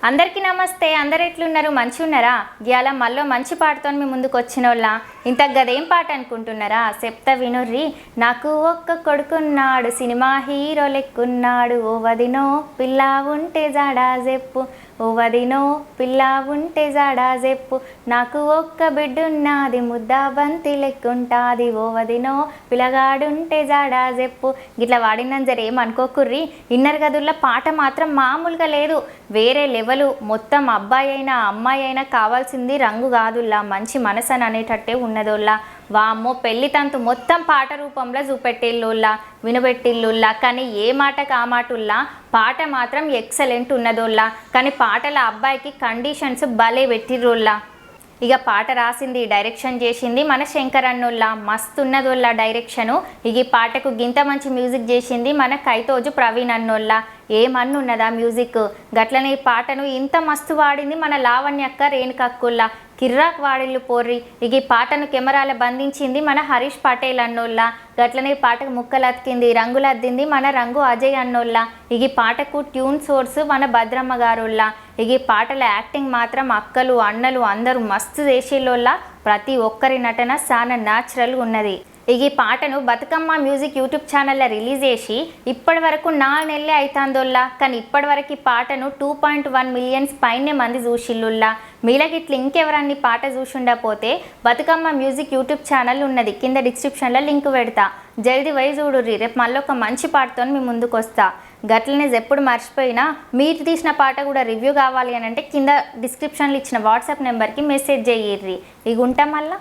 అందరికీ నమస్తే. అందరు ఎట్లున్నారు? మంచిగా ఉన్నారా? ఇవాళ మళ్ళీ మంచి పాటతో మీ ముందుకు వచ్చినోళ్ళ. ఇంత గదేం పాట అనుకుంటున్నారా? చెప్తా వినుర్రి. నాకు ఒక్క కొడుకున్నాడు, సినిమా హీరో లెక్కున్నాడు, ఓ వదినో పిల్ల ఉంటే జాడా చెప్పు, ఓ వదినో పిల్ల ఉంటే జాడా చెప్పు, నాకు ఒక్క బిడ్డున్నది ముద్దా బంతి లెక్కుంటాది, ఓ వదినో పిల్లగాడుంటే జాడా చెప్పు. గిట్లా వాడినంత జరేం అనుకోకుర్రి. ఇన్నర్ గదుల్లో పాట మాత్రం మామూలుగా లేదు, వేరే లెవెలు. మొత్తం అబ్బాయి అయినా అమ్మాయి అయినా కావాల్సింది రంగు కాదుల్లా, మంచి మనసు అని అనేటట్టే ఉన్నదోళ్ళ. వామ్మో పెళ్లి తంతు మొత్తం పాట రూపంలో చూపెట్టేళ్ళోళ్ళ, వినబెట్టిల్లుల్లా. కానీ ఏ మాటకు ఆ మాటుల్లా పాట మాత్రం ఎక్సలెంట్ ఉన్నదోళ్ళ. కానీ పాటల అబ్బాయికి కండిషన్స్ భలే పెట్టిర్రోళ్ళ. ఇక పాట రాసింది డైరెక్షన్ చేసింది మన శంకర్ అన్నోళ్ళ. మస్తు ఉన్నదోళ్ళ డైరెక్షను. ఇక ఈ పాటకు గింత మంచి మ్యూజిక్ చేసింది మన కైతోజు ప్రవీణ్ అన్నోళ్ళ. ఏమన్ను ఉన్నదా మ్యూజిక్. గట్లనే ఈ పాటను ఇంత మస్తు వాడింది మన లావణ్యక్క రేణుకక్కుల్లా. కిర్రాక్ వాడిల్లు పోర్రి. ఇక ఈ పాటను కెమెరాల బంధించింది మన హరీష్ పటేల్ అన్నోళ్ళ. గట్లనే పాటకు ముక్కలు అతికింది, రంగులు అద్దింది మన రంగు అజయ్ అన్నోళ్ళ. ఇక పాటకు ట్యూన్ సోర్స్ మన భద్రమ్మ గారుళ్ళ. ఇక పాటల యాక్టింగ్ మాత్రం అక్కలు అన్నలు అందరూ మస్తు చేసేళ్ళోళ్ళ. ప్రతి ఒక్కరి నటన చాలా న్యాచురల్గా ఉన్నది. ఇక ఈ పాటను బతుకమ్మ మ్యూజిక్ యూట్యూబ్ ఛానల్లో రిలీజ్ చేసి ఇప్పటి వరకు 4 నెలలే అవుతుందోళ్ళ. కానీ ఇప్పటి వరకు ఈ పాటను 2.1 మిలియన్స్ పైనే మంది చూసిల్లుల్లా. మీలకి ఇట్లా ఇంకెవరన్నీ పాట చూసిండపోతే బతుకమ్మ మ్యూజిక్ యూట్యూబ్ ఛానల్ ఉన్నది, కింద డిస్క్రిప్షన్లో లింక్ పెడతా, జల్దీ పోయి చూడుర్రి. రేపు మళ్ళీ ఒక మంచి పాటతో మీ ముందుకు వస్తా. గట్లనే ఎప్పుడు మర్చిపోయినా మీరు తీసిన పాట కూడా రివ్యూ కావాలి అని అంటే కింద డిస్క్రిప్షన్లో ఇచ్చిన వాట్సాప్ నెంబర్కి మెసేజ్ చేయిర్రి. ఇక ఉంటాం మళ్ళీ.